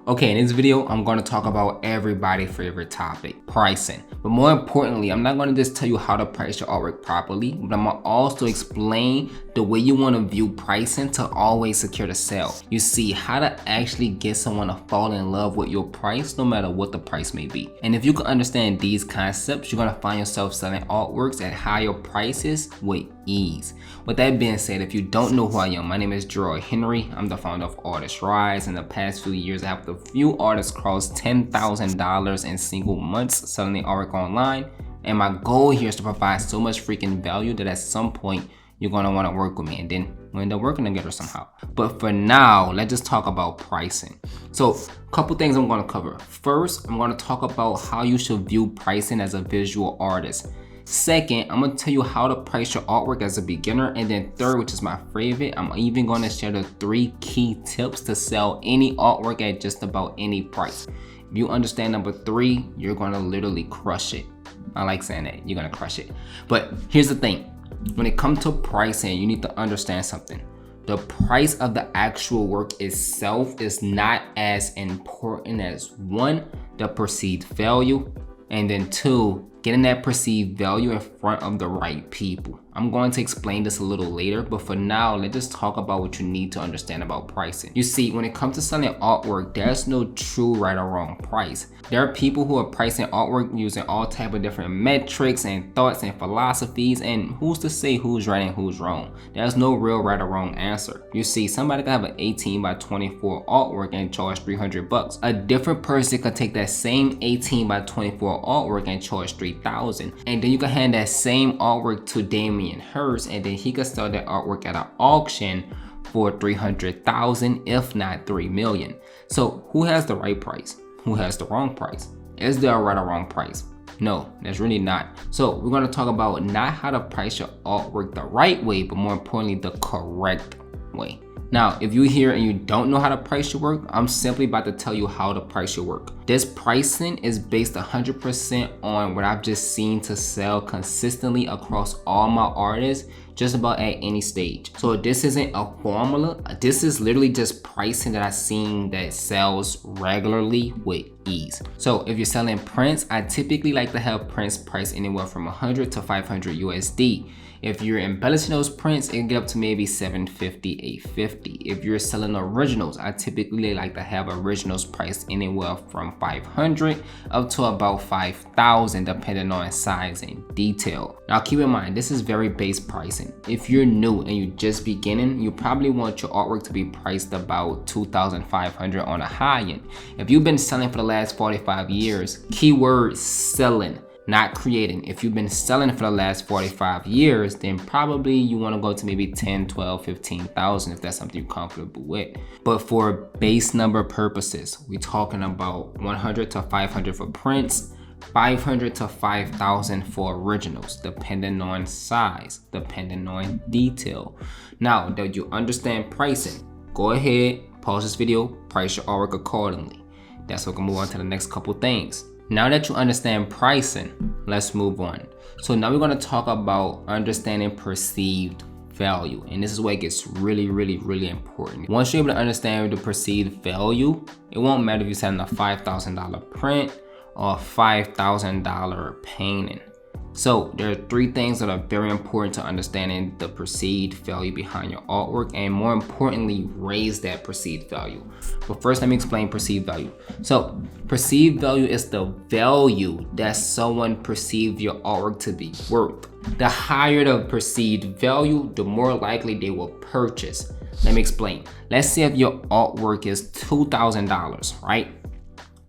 Okay, in this video, I'm going to talk about everybody's favorite topic, pricing. But more importantly, I'm not going to just tell you how to price your artwork properly, but I'm going to also explain the way you want to view pricing to always secure the sale. You see how to actually get someone to fall in love with your price no matter what the price may be. And if you can understand these concepts, you're going to find yourself selling artworks at higher prices with ease. With that being said, if you don't know who I am, my name is Gerard Henry. I'm the founder of Artist Rise. In the past few years, I have a few artists cross $10,000 in single months selling their artwork online. And my goal here is to provide so much freaking value that at some point you're going to want to work with me, and then we end up working together somehow. But for now, let's just talk about pricing. So a couple things I'm going to cover. First, I'm going to talk about how you should view pricing as a visual artist. Second, I'm going to tell you how to price your artwork as a beginner. And then third, which is my favorite, I'm even going to share the 3 key tips to sell any artwork at just about any price. If you understand number 3, you're going to literally crush it. I like saying that, you're going to crush it. But here's the thing. When it comes to pricing, you need to understand something. The price of the actual work itself is not as important as 1, the perceived value, and then 2, getting that perceived value in front of the right people. I'm going to explain this a little later, but for now, let's just talk about what you need to understand about pricing. You see, when it comes to selling artwork, there's no true right or wrong price. There are people who are pricing artwork using all type of different metrics and thoughts and philosophies, and who's to say who's right and who's wrong? There's no real right or wrong answer. You see, somebody can have an 18 by 24 artwork and charge $300. A different person could take that same 18 by 24 artwork and charge $3,000. And then you can hand that same artwork to Damien Hirst, and then he could sell that artwork at an auction for $300,000, if not $3 million. So who has the right price? Who has the wrong price? Is there a right or wrong price? No, there's really not. So we're going to talk about not how to price your artwork the right way, but more importantly, the correct way. Now, if you're here and you don't know how to price your work, I'm simply about to tell you how to price your work. This pricing is based 100% on what I've just seen to sell consistently across all my artists, just about at any stage. So this isn't a formula. This is literally just pricing that I've seen that sells regularly with ease. So if you're selling prints, I typically like to have prints priced anywhere from 100 to 500 USD. If you're embellishing those prints, it can get up to maybe 750, 850. If you're selling originals, I typically like to have originals priced anywhere from 500 up to about 5,000, depending on size and detail. Now keep in mind, this is very base pricing. If you're new and you're just beginning, you probably want your artwork to be priced about 2,500 on a high end. If you've been selling for the last 45 years, keyword selling, not creating. If you've been selling for the last 45 years, then probably you want to go to maybe 10, 12, 15,000 if that's something you're comfortable with. But for base number purposes, we're talking about 100 to 500 for prints, 500 to 5,000 for originals, depending on size, depending on detail. Now that you understand pricing, go ahead, pause this video, price your artwork accordingly. That's what we're gonna move on to the next couple things. Now that you understand pricing, let's move on. So now we're going to talk about understanding perceived value. And this is where it gets really important. Once you're able to understand the perceived value, it won't matter if you're selling a $5,000 print or a $5,000 painting. So there are 3 things that are very important to understanding the perceived value behind your artwork, and more importantly, raise that perceived value. But first, let me explain perceived value. So perceived value is the value that someone perceives your artwork to be worth. The higher the perceived value, the more likely they will purchase. Let me explain. Let's say if your artwork is $2,000, right?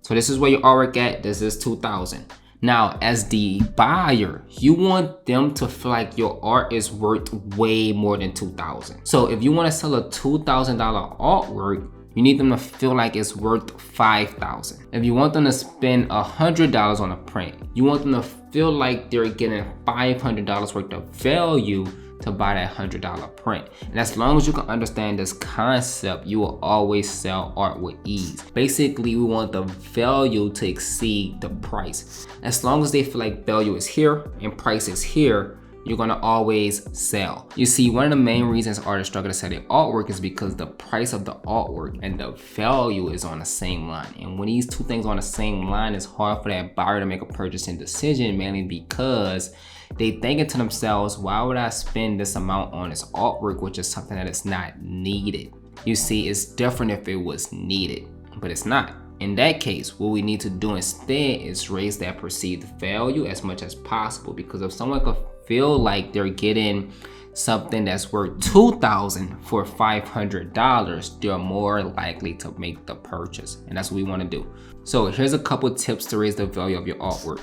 So this is where your artwork at, this is $2,000. Now, as the buyer, you want them to feel like your art is worth way more than $2,000. So if you want to sell a $2,000 artwork, you need them to feel like it's worth $5,000. If you want them to spend $100 on a print, you want them to feel like they're getting $500 worth of value to buy that $100 print. And as long as you can understand this concept, you will always sell art with ease. Basically, we want the value to exceed the price. As long as they feel like value is here and price is here, you're gonna always sell. You see, one of the main reasons artists struggle to sell their artwork is because the price of the artwork and the value is on the same line. And when these two things are on the same line, it's hard for that buyer to make a purchasing decision, mainly because they thinking to themselves, why would I spend this amount on this artwork, which is something that is not needed? You see, it's different if it was needed, but it's not. In that case, what we need to do instead is raise that perceived value as much as possible, because if someone could feel like they're getting something that's worth $2,000 for $500, they're more likely to make the purchase, and that's what we want to do. So here's a couple tips to raise the value of your artwork.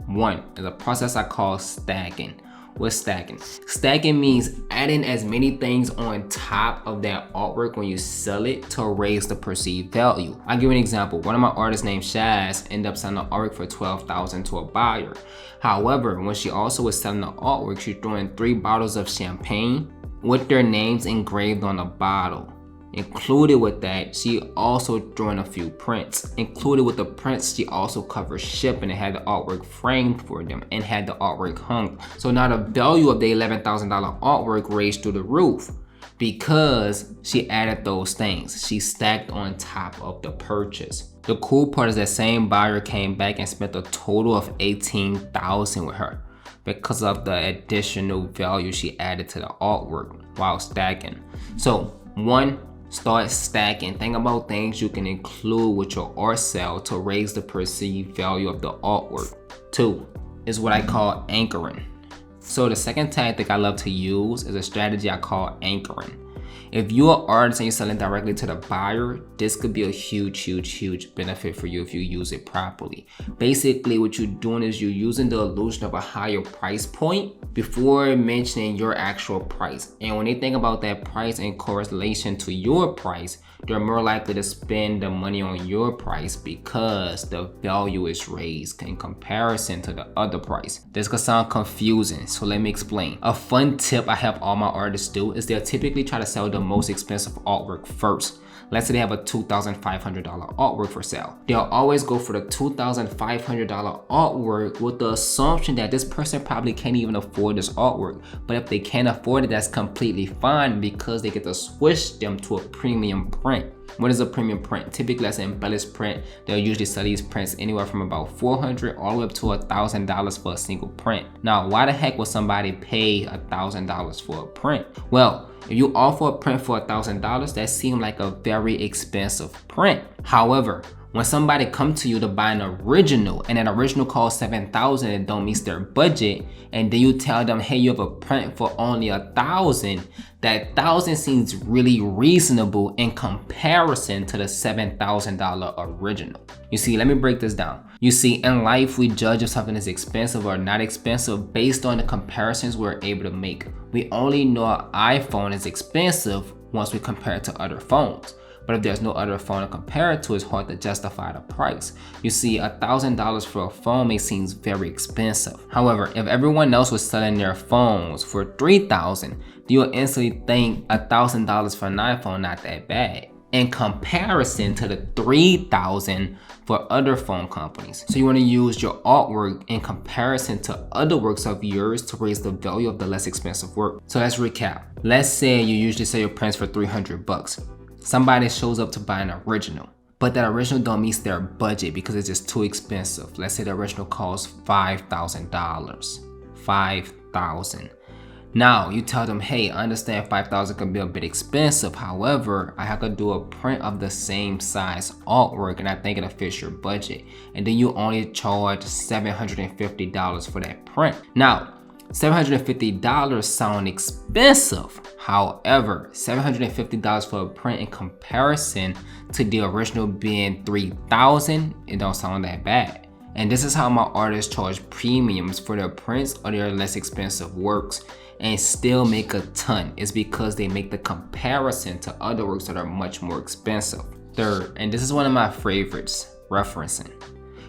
One is a process I call stagging. What's stagging? Stagging means adding as many things on top of that artwork when you sell it to raise the perceived value. I'll give you an example. One of my artists named Shaz ended up selling the artwork for $12,000 to a buyer. However, when she also was selling the artwork, she threw in 3 bottles of champagne with their names engraved on the bottle. Included with that, she also threw in a few prints. Included with the prints, she also covered shipping and had the artwork framed for them and had the artwork hung. So now the value of the $11,000 artwork raised through the roof because she added those things. She stacked on top of the purchase. The cool part is that same buyer came back and spent a total of $18,000 with her because of the additional value she added to the artwork while stacking. So one, start stacking. Think about things you can include with your art sale to raise the perceived value of the artwork. 2 is what I call anchoring. So the second tactic I love to use is a strategy I call anchoring. If you're an artist and you're selling directly to the buyer, this could be a huge benefit for you if you use it properly. Basically, what you're doing is you're using the illusion of a higher price point before mentioning your actual price. And when they think about that price in correlation to your price, they're more likely to spend the money on your price because the value is raised in comparison to the other price. This could sound confusing, so let me explain. A fun tip I help all my artists do is they'll typically try to sell the most expensive artwork first. Let's say they have a $2,500 artwork for sale. They'll always go for the $2,500 artwork with the assumption that this person probably can't even afford this artwork. But if they can't afford it, that's completely fine because they get to switch them to a premium print. What is a premium print? Typically, that's an embellished print. They'll usually sell these prints anywhere from about $400 all the way up to $1,000 for a single print. Now, why the heck would somebody pay $1,000 for a print? Well, if you offer a print for $1,000, that seems like a very expensive print. However, when somebody comes to you to buy an original and an original costs $7,000 and don't meet their budget, and then you tell them, hey, you have a print for only $1,000, that $1,000 seems really reasonable in comparison to the $7,000 original. You see, let me break this down. You see, in life, we judge if something is expensive or not expensive based on the comparisons we're able to make. We only know an iPhone is expensive once we compare it to other phones. But if there's no other phone to compare it to, it's hard to justify the price. You see, $1,000 for a phone may seem very expensive. However, if everyone else was selling their phones for $3,000, you'll instantly think $1,000 for an iPhone not that bad in comparison to the $3,000 for other phone companies. So you want to use your artwork in comparison to other works of yours to raise the value of the less expensive work. So let's recap. Let's say you usually sell your prints for $300. Somebody shows up to buy an original, but that original don't meet their budget because it's just too expensive. Let's say the original costs $5,000. $5,000. Now you tell them, hey, I understand $5,000 can be a bit expensive. However, I have to do a print of the same size artwork and I think it'll fit your budget. And then you only charge $750 for that print. Now, $750 sound expensive. However, $750 for a print in comparison to the original being $3,000, it don't sound that bad. And this is how my artists charge premiums for their prints or their less expensive works and still make a ton. It's because they make the comparison to other works that are much more expensive. Third, and this is one of my favorites, referencing.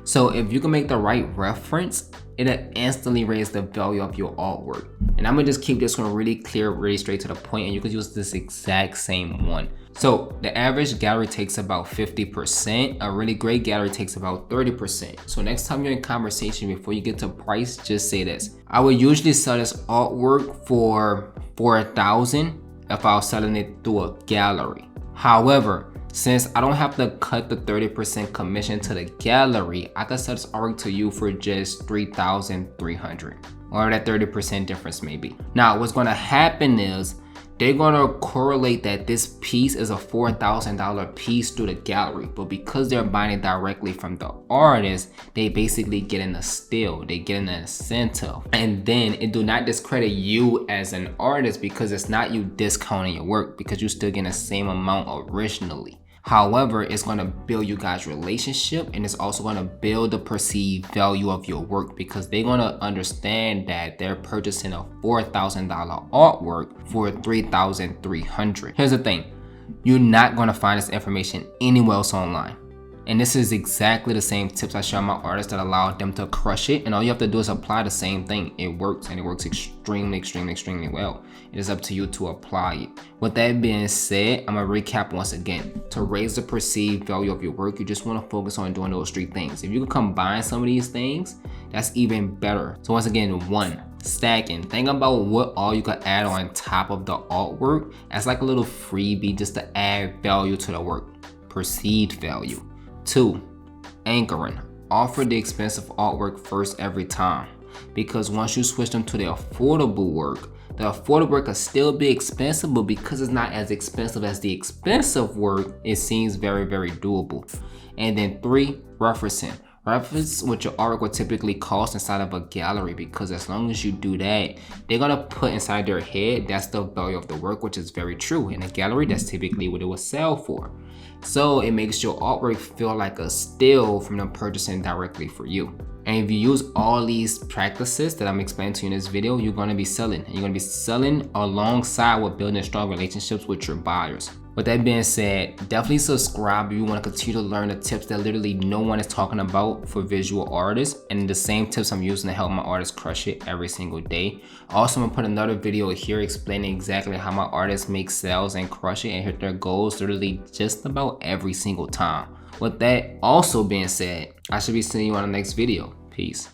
So if you can make the right reference, it'll instantly raise the value of your artwork. And I'm gonna just keep this one really clear, really straight to the point, and you can use this exact same one. So the average gallery takes about 50%. A really great gallery takes about 30%. So next time you're in conversation, before you get to price, just say this. I would usually sell this artwork for $4,000 if I was selling it through a gallery. However, since I don't have to cut the 30% commission to the gallery, I can sell this artwork to you for just $3,300, or that 30% difference maybe. Now, what's gonna happen is they're gonna correlate that this piece is a $4,000 piece through the gallery, but because they're buying it directly from the artist, they basically get in a steal, they get an incentive. And then it do not discredit you as an artist because it's not you discounting your work, because you still get the same amount originally. However, it's going to build you guys' relationship, and it's also going to build the perceived value of your work, because they're going to understand that they're purchasing a $4,000 artwork for $3,300. Here's the thing. You're not going to find this information anywhere else online. And this is exactly the same tips I share my artists that allow them to crush it. And all you have to do is apply the same thing. It works, and it works extremely, extremely, extremely well. It is up to you to apply it. With that being said, I'm gonna recap once again. To raise the perceived value of your work, you just wanna focus on doing those 3 things. If you can combine some of these things, that's even better. So once again, 1, stacking. Think about what all you could add on top of the artwork as like a little freebie just to add value to the work, perceived value. 2, anchoring. Offer the expensive artwork first every time, because once you switch them to the affordable work can still be expensive, but because it's not as expensive as the expensive work, it seems very, very doable. And then 3, referencing. Reference what your artwork would typically cost inside of a gallery, because as long as you do that, they're gonna put inside their head that's the value of the work, which is very true. In a gallery, that's typically what it will sell for. So it makes your artwork feel like a steal from them purchasing directly for you. And if you use all these practices that I'm explaining to you in this video, you're gonna be selling. And you're gonna be selling alongside with building strong relationships with your buyers. With that being said, definitely subscribe if you want to continue to learn the tips that literally no one is talking about for visual artists, and the same tips I'm using to help my artists crush it every single day. Also, I'm gonna put another video here explaining exactly how my artists make sales and crush it and hit their goals literally just about every single time. With that also being said, I should be seeing you on the next video. Peace.